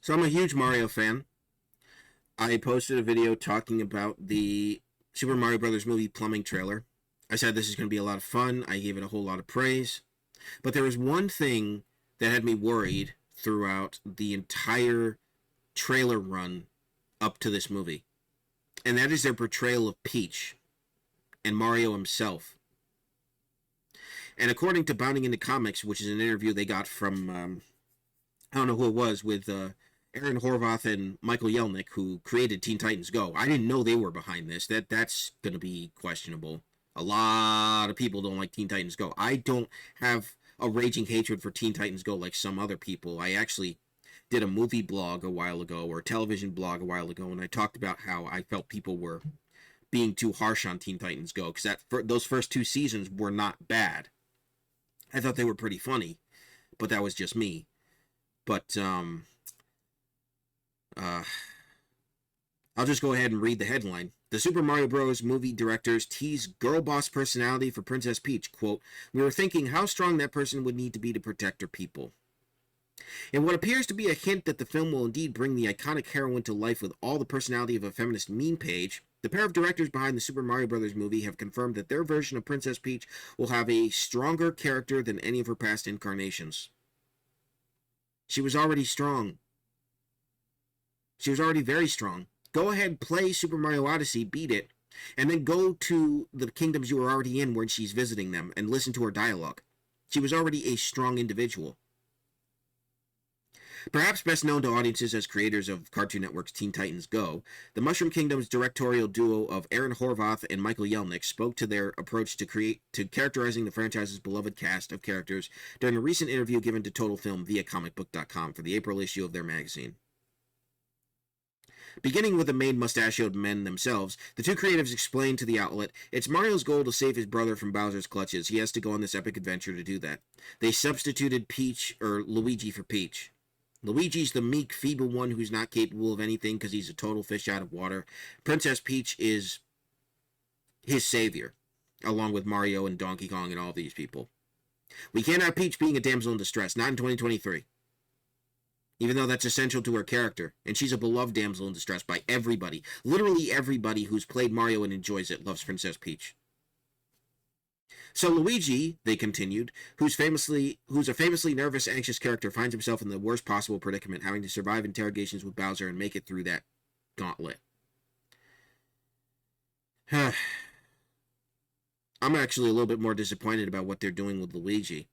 So I'm a huge Mario fan. I posted a video talking about the Super Mario Brothers movie plumbing trailer. I said this is going to be a lot of fun. I gave it a whole lot of praise. But there was one thing that had me worried throughout the entire trailer run up to this movie. And that is their portrayal of Peach and Mario himself. And according to Bounding into Comics, which is an interview they got from, I don't know who it was, with Aaron Horvath and Michael Yelnick, who created Teen Titans Go. I didn't know they were behind this. That's going to be questionable. A lot of people don't like Teen Titans Go. I don't have a raging hatred for Teen Titans Go like some other people. I actually did a movie blog a while ago, or a television blog a while ago, and I talked about how I felt people were being too harsh on Teen Titans Go, because those first two seasons were not bad. I thought they were pretty funny, but that was just me. But I'll just go ahead and read the headline. The Super Mario Bros. Movie directors tease Girlboss personality for Princess Peach. Quote, "We were thinking how strong that person would need to be to protect her people." In what appears to be a hint that the film will indeed bring the iconic heroine to life with all the personality of a feminist meme page, the pair of directors behind the Super Mario Bros. Movie have confirmed that their version of Princess Peach will have a stronger character than any of her past incarnations. She was already strong. She was already very strong. Go ahead, play Super Mario Odyssey, beat it, and then go to the kingdoms you were already in when she's visiting them and listen to her dialogue. She was already a strong individual. Perhaps best known to audiences as creators of Cartoon Network's Teen Titans Go, the Mushroom Kingdom's directorial duo of Aaron Horvath and Michael Yelnick spoke to their approach to characterizing the franchise's beloved cast of characters during a recent interview given to Total Film via comicbook.com for the April issue of their magazine. Beginning with the main mustachioed men themselves, the two creatives explained to the outlet, "It's Mario's goal to save his brother from Bowser's clutches. He has to go on this epic adventure to do that." They substituted Luigi for Peach. Luigi's the meek, feeble one who's not capable of anything because he's a total fish out of water. Princess Peach is his savior, along with Mario and Donkey Kong and all these people. We can't have Peach being a damsel in distress, not in 2023. Even though that's essential to her character, and she's a beloved damsel in distress by everybody. Literally everybody who's played Mario and enjoys it loves Princess Peach. So Luigi, they continued, who's a famously nervous, anxious character, finds himself in the worst possible predicament, having to survive interrogations with Bowser and make it through that gauntlet. I'm actually a little bit more disappointed about what they're doing with Luigi,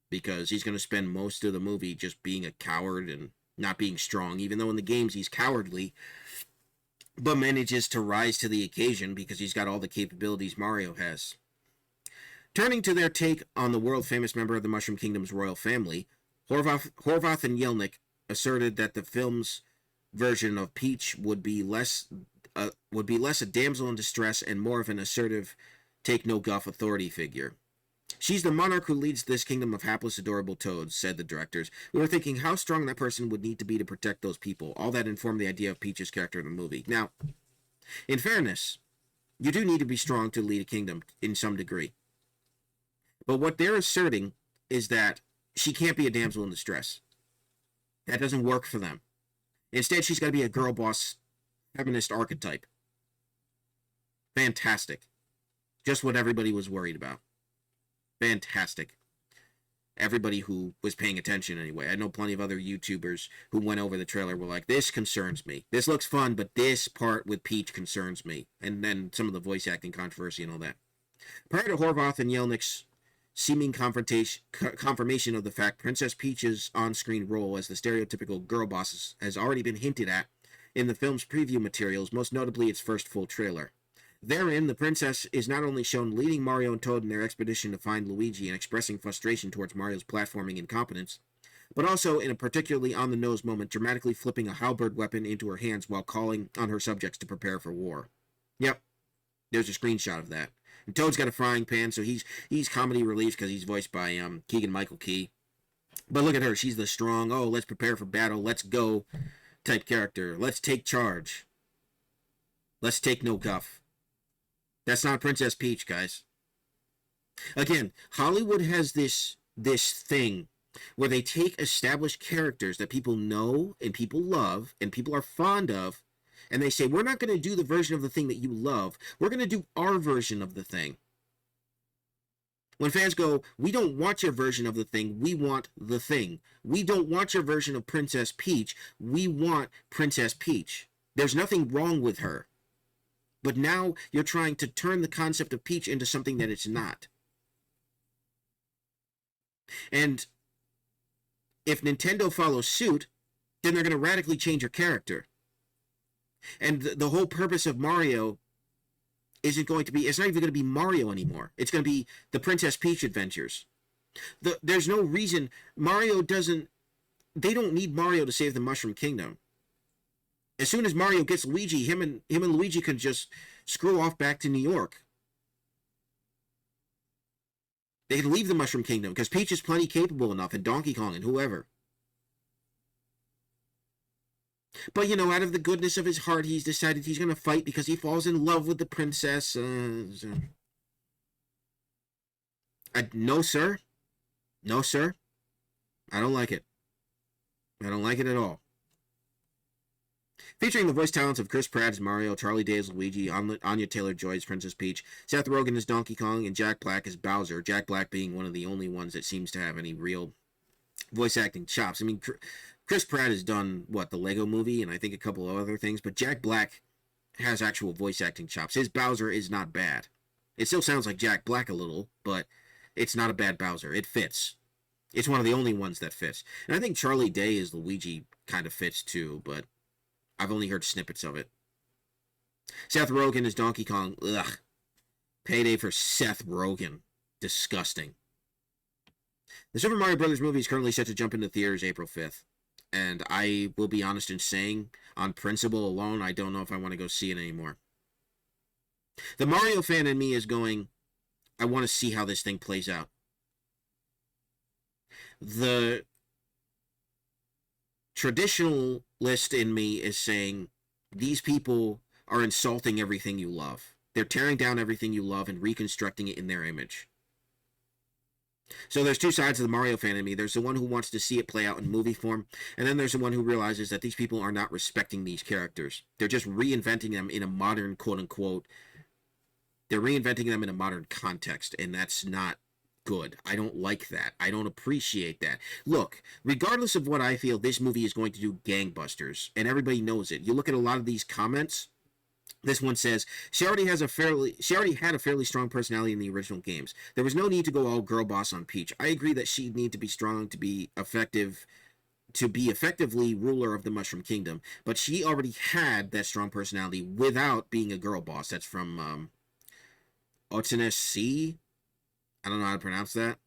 because he's going to spend most of the movie just being a coward and not being strong, even though in the games he's cowardly, but manages to rise to the occasion because he's got all the capabilities Mario has. Turning to their take on the world-famous member of the Mushroom Kingdom's royal family, Horvath and Yelnick asserted that the film's version of Peach would be less a damsel in distress and more of an assertive, take-no-guff authority figure. "She's the monarch who leads this kingdom of hapless, adorable toads," said the directors. "We were thinking how strong that person would need to be to protect those people." All that informed the idea of Peach's character in the movie. Now, in fairness, you do need to be strong to lead a kingdom in some degree. But what they're asserting is that she can't be a damsel in distress. That doesn't work for them. Instead, she's got to be a girl boss feminist archetype. Fantastic. Just what everybody was worried about. Fantastic. Everybody who was paying attention anyway. I know plenty of other YouTubers who went over the trailer were like, "This concerns me. This looks fun, but this part with Peach concerns me." And then some of the voice acting controversy and all that. Prior to Horvath and Yelnick's seeming confirmation of the fact Princess Peach's on-screen role as the stereotypical girl boss has already been hinted at in the film's preview materials, most notably its first full trailer. Therein, the princess is not only shown leading Mario and Toad in their expedition to find Luigi and expressing frustration towards Mario's platforming incompetence, but also in a particularly on-the-nose moment dramatically flipping a halberd weapon into her hands while calling on her subjects to prepare for war. Yep, there's a screenshot of that. And Toad's got a frying pan, so he's comedy relief because he's voiced by Keegan-Michael Key. But look at her, she's the strong, oh, let's prepare for battle, let's go type character. Let's take charge. Let's take no guff. That's not Princess Peach, guys. Again, Hollywood has this thing where they take established characters that people know and people love and people are fond of, and they say, we're not going to do the version of the thing that you love. We're going to do our version of the thing. When fans go, we don't want your version of the thing, we want the thing. We don't want your version of Princess Peach, we want Princess Peach. There's nothing wrong with her. But now you're trying to turn the concept of Peach into something that it's not. And if Nintendo follows suit, then they're going to radically change your character. And the whole purpose of Mario isn't going to be, it's not even going to be Mario anymore. It's going to be the Princess Peach adventures. There's no reason, they don't need Mario to save the Mushroom Kingdom. As soon as Mario gets Luigi, him and Luigi can just screw off back to New York. They can leave the Mushroom Kingdom because Peach is plenty capable enough, and Donkey Kong and whoever. But, out of the goodness of his heart, he's decided he's going to fight because he falls in love with the princess. No, sir. No, sir. I don't like it. I don't like it at all. Featuring the voice talents of Chris Pratt as Mario, Charlie Day as Luigi, Anya Taylor-Joy as Princess Peach, Seth Rogen as Donkey Kong, and Jack Black as Bowser. Jack Black being one of the only ones that seems to have any real voice acting chops. I mean, Chris Pratt has done, the Lego Movie, and I think a couple of other things, but Jack Black has actual voice acting chops. His Bowser is not bad. It still sounds like Jack Black a little, but it's not a bad Bowser. It fits. It's one of the only ones that fits. And I think Charlie Day as Luigi kind of fits too, but I've only heard snippets of it. Seth Rogen as Donkey Kong. Ugh. Payday for Seth Rogen. Disgusting. The Super Mario Bros. Movie is currently set to jump into theaters April 5th. And I will be honest in saying, on principle alone, I don't know if I want to go see it anymore. The Mario fan in me is going, I want to see how this thing plays out. The traditionalist in me is saying, these people are insulting everything you love. They're tearing down everything you love and reconstructing it in their image. So there's two sides of the Mario fan in me. There's the one who wants to see it play out in movie form, and then there's the one who realizes that these people are not respecting these characters. They're just reinventing them in a modern, quote-unquote, they're reinventing them in a modern context, and that's not good. I don't like that. I don't appreciate that. Look, regardless of what I feel, this movie is going to do gangbusters, and everybody knows it. You look at a lot of these comments. This one says, she already had a fairly strong personality in the original games. There was no need to go all girl boss on Peach. I agree that she'd need to be strong to be effectively ruler of the Mushroom Kingdom, but she already had that strong personality without being a girl boss. That's from Otanis C. I don't know how to pronounce that.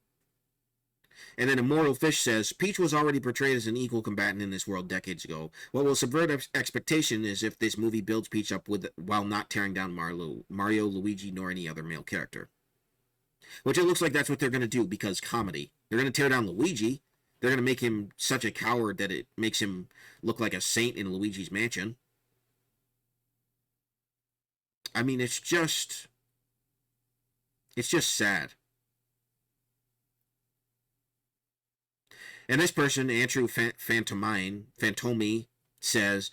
And then Immortal Fish says, Peach was already portrayed as an equal combatant in this world decades ago. What will subvert expectation is if this movie builds Peach up while not tearing down Mario, Luigi, nor any other male character. Which it looks like that's what they're going to do, because comedy. They're going to tear down Luigi. They're going to make him such a coward that it makes him look like a saint in Luigi's Mansion. I mean, it's just sad. And this person, Andrew Fantomi, says,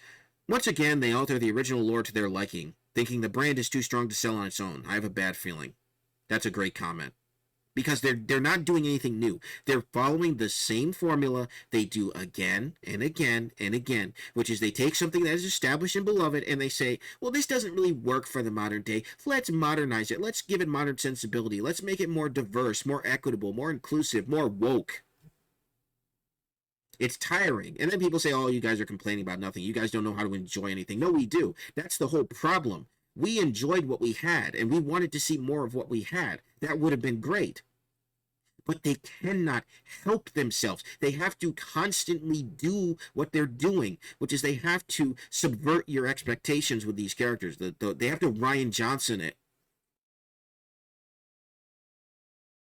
once again, they alter the original lore to their liking, thinking the brand is too strong to sell on its own. I have a bad feeling. That's a great comment. Because they're not doing anything new. They're following the same formula they do again and again and again, which is they take something that is established and beloved and they say, well, this doesn't really work for the modern day. Let's modernize it. Let's give it modern sensibility. Let's make it more diverse, more equitable, more inclusive, more woke. It's tiring. And then people say, oh, you guys are complaining about nothing. You guys don't know how to enjoy anything. No, we do. That's the whole problem. We enjoyed what we had, and we wanted to see more of what we had. That would have been great. But they cannot help themselves. They have to constantly do what they're doing, which is they have to subvert your expectations with these characters. They have to Ryan Johnson it.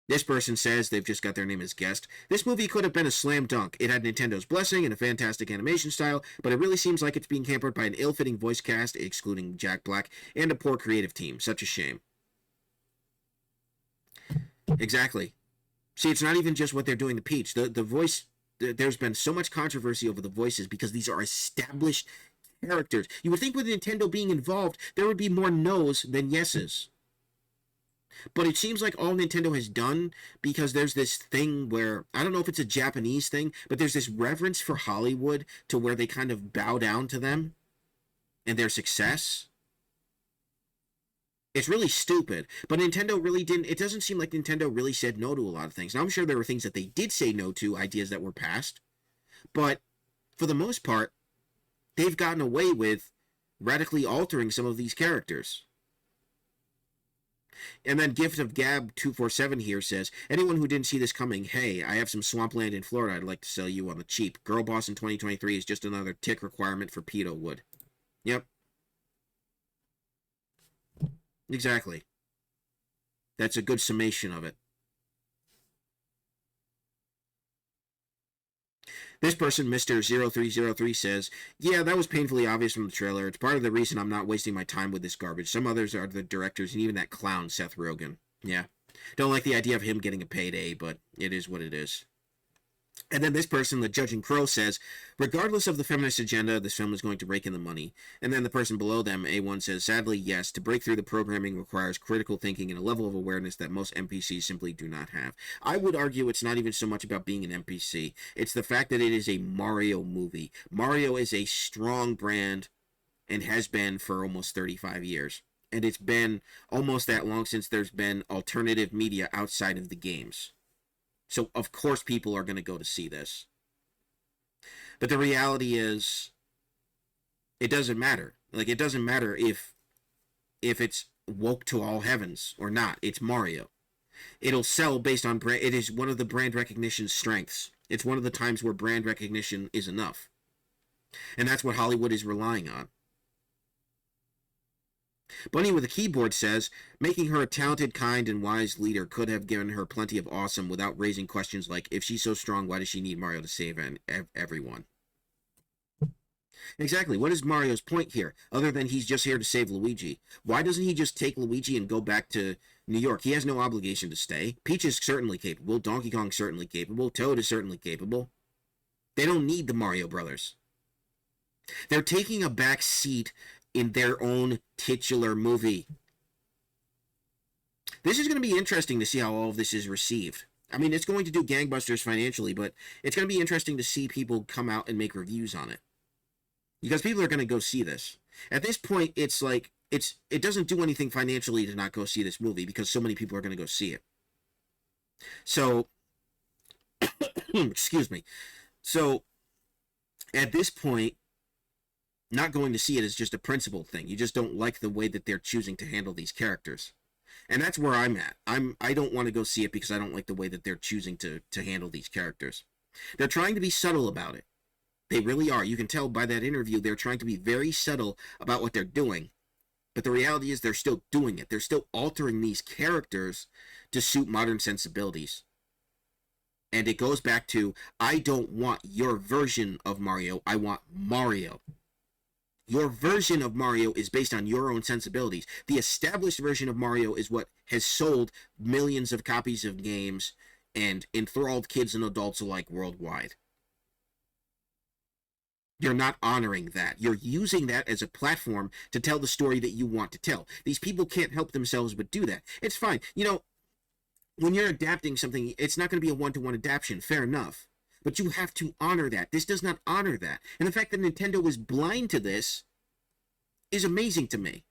This person says, they've just got their name as guest, this movie could have been a slam dunk. It had Nintendo's blessing and a fantastic animation style, but it really seems like it's being hampered by an ill-fitting voice cast, excluding Jack Black, and a poor creative team. Such a shame. Exactly. See, it's not even just what they're doing to Peach. The voice, there's been so much controversy over the voices because these are established characters. You would think with Nintendo being involved, there would be more no's than yeses. But it seems like all Nintendo has done, because there's this thing where, I don't know if it's a Japanese thing, but there's this reverence for Hollywood to where they kind of bow down to them and their success. It's really stupid. But Nintendo really didn't, it doesn't seem like Nintendo really said no to a lot of things. Now, I'm sure there were things that they did say no to, ideas that were passed. But for the most part, they've gotten away with radically altering some of these characters. And then Gift of Gab 247 here says, anyone who didn't see this coming, hey, I have some swampland in Florida I'd like to sell you on the cheap. Girlboss in 2023 is just another tick requirement for pedo wood. Yep. Exactly. That's a good summation of it. This person, Mr. 0303, says, yeah, that was painfully obvious from the trailer. It's part of the reason I'm not wasting my time with this garbage. Some others are the directors, and even that clown, Seth Rogen. Yeah. Don't like the idea of him getting a payday, but it is what it is. And then this person, the Judging Crow, says, regardless of the feminist agenda, this film is going to rake in the money. And then the person below them, A1, says, sadly, yes, to break through the programming requires critical thinking and a level of awareness that most NPCs simply do not have. I would argue it's not even so much about being an NPC. It's the fact that it is a Mario movie. Mario is a strong brand and has been for almost 35 years. And it's been almost that long since there's been alternative media outside of the games. So, of course, people are going to go to see this. But the reality is, it doesn't matter. Like, it doesn't matter if it's woke to all heavens or not. It's Mario. It'll sell based on brand. It is one of the brand recognition strengths. It's one of the times where brand recognition is enough. And that's what Hollywood is relying on. Bunny with a keyboard says, making her a talented, kind, and wise leader could have given her plenty of awesome without raising questions like, if she's so strong, why does she need Mario to save everyone? Exactly. What is Mario's point here, other than he's just here to save Luigi? Why doesn't he just take Luigi and go back to New York? He has no obligation to stay. Peach is certainly capable. Donkey Kong's certainly capable. Toad is certainly capable. They don't need the Mario brothers. They're taking a back seat in their own titular movie. This is going to be interesting to see how all of this is received. I mean, it's going to do gangbusters financially, but it's going to be interesting to see people come out and make reviews on it. Because people are going to go see this. At this point, it's like, it doesn't do anything financially to not go see this movie because so many people are going to go see it. So, excuse me. So, at this point, not going to see it is just a principle thing. You just don't like the way that they're choosing to handle these characters. And that's where I'm at. I don't want to go see it because I don't like the way that they're choosing to handle these characters. They're trying to be subtle about it. They really are. You can tell by that interview they're trying to be very subtle about what they're doing. But the reality is they're still doing it. They're still altering these characters to suit modern sensibilities. And it goes back to, I don't want your version of Mario. I want Mario. Your version of Mario is based on your own sensibilities. The established version of Mario is what has sold millions of copies of games and enthralled kids and adults alike worldwide. You're not honoring that. You're using that as a platform to tell the story that you want to tell. These people can't help themselves but do that. It's fine. You know, when you're adapting something, it's not going to be a one-to-one adaptation. Fair enough. But you have to honor that. This does not honor that. And the fact that Nintendo is blind to this is amazing to me.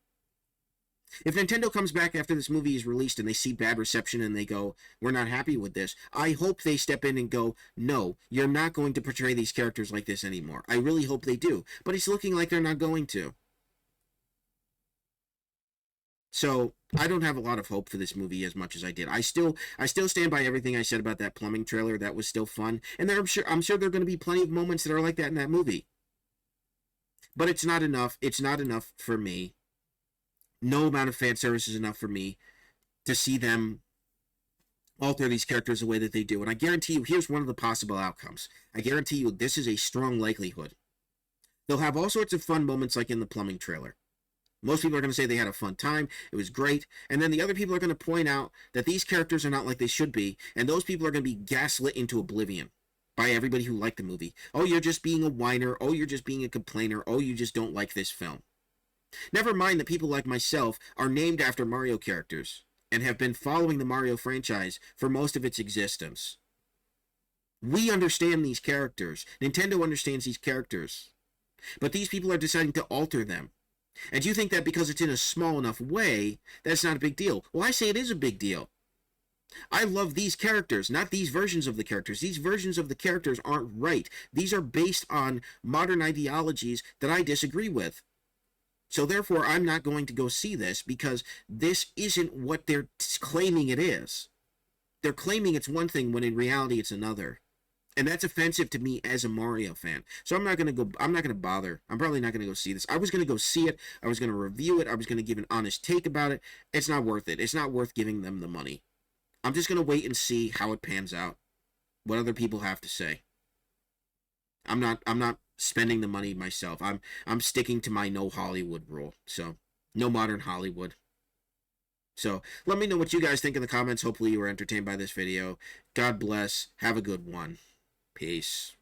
If Nintendo comes back after this movie is released and they see bad reception and they go, we're not happy with this, I hope they step in and go, no, you're not going to portray these characters like this anymore. I really hope they do. But it's looking like they're not going to. So I don't have a lot of hope for this movie as much as I did. I still stand by everything I said about that plumbing trailer. That was still fun. And I'm sure there are going to be plenty of moments that are like that in that movie. But it's not enough. It's not enough for me. No amount of fan service is enough for me to see them alter these characters the way that they do. And I guarantee you, here's one of the possible outcomes. I guarantee you this is a strong likelihood. They'll have all sorts of fun moments like in the plumbing trailer. Most people are going to say they had a fun time, it was great, and then the other people are going to point out that these characters are not like they should be, and those people are going to be gaslit into oblivion by everybody who liked the movie. Oh, you're just being a whiner. Oh, you're just being a complainer. Oh, you just don't like this film. Never mind that people like myself are named after Mario characters and have been following the Mario franchise for most of its existence. We understand these characters. Nintendo understands these characters. But these people are deciding to alter them. And you think that because it's in a small enough way, that's not a big deal. Well, I say it is a big deal. I love these characters, not these versions of the characters. These versions of the characters aren't right. These are based on modern ideologies that I disagree with. So therefore, I'm not going to go see this because this isn't what they're claiming it is. They're claiming it's one thing when in reality it's another. And that's offensive to me as a Mario fan. So I'm not going to bother. I'm probably not going to go see this. I was going to go see it. I was going to review it. I was going to give an honest take about it. It's not worth it. It's not worth giving them the money. I'm just going to wait and see how it pans out. What other people have to say. I'm not spending the money myself. I'm sticking to my no Hollywood rule. So, no modern Hollywood. So, let me know what you guys think in the comments. Hopefully you were entertained by this video. God bless. Have a good one. Peace.